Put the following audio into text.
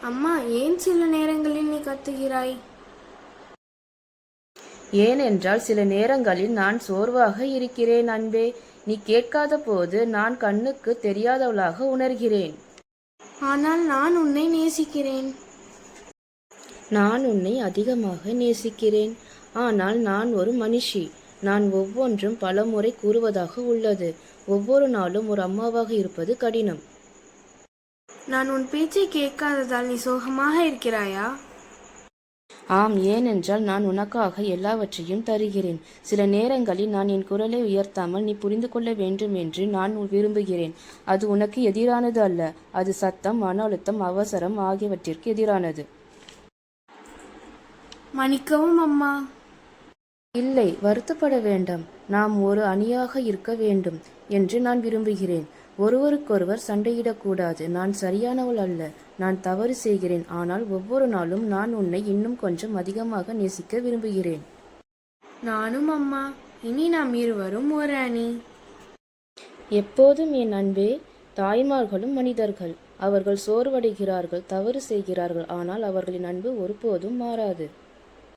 அம்மா, ஏன் சில நேரங்களில் நீ கத்துகிறாய்? ஏனென்றால் சில நேரங்களில் நான் சோர்வாக இருக்கிறேன் அன்பே. நீ கேட்காத போது நான் கண்ணுக்கு தெரியாதவளாக உணர்கிறேன். ஆனால் நான் உன்னை நேசிக்கிறேன். நான் உன்னை அதிகமாக நேசிக்கிறேன். ஆனால் நான் ஒரு மனுஷி. நான் ஒவ்வொன்றும் பலமுறை கூறுவதாக உள்ளது. ஒவ்வொரு நாளும் ஒரு அம்மாவாக இருப்பது கடினம். நான் உன் பேச்சை கேட்காததால் நீ சோகமாக இருக்கிறாயா? ஆம், ஏனென்றால் நான் உனக்காக எல்லாவற்றையும் தருகிறேன். சில நேரங்களில் நான் என் குரலை உயர்த்தாமல் நீ புரிந்து கொள்ள வேண்டும் என்று நான் விரும்புகிறேன். அது உனக்கு எதிரானது அல்ல. அது சத்தம், மன அழுத்தம், அவசரம் ஆகியவற்றிற்கு எதிரானது. மன்னிக்கவும் அம்மா. இல்லை, வருத்தப்பட வேண்டாம். நாம் ஒரு அணியாக இருக்க வேண்டும் என்று நான் விரும்புகிறேன். ஒருவருக்கொருவர் சண்டையிடக்கூடாது. நான் சரியானவள் அல்ல. நான் தவறு செய்கிறேன். ஆனால் ஒவ்வொரு நாளும் நான் உன்னை இன்னும் கொஞ்சம் அதிகமாக நேசிக்க விரும்புகிறேன். நானும் அம்மா. இனி நாம் இருவரும் ஒரு அணி. எப்போதும் என் அன்பே. தாய்மார்களும் மனிதர்கள். அவர்கள் சோர்வடைகிறார்கள், தவறு செய்கிறார்கள். ஆனால் அவர்களின் அன்பு ஒருபோதும் மாறாது.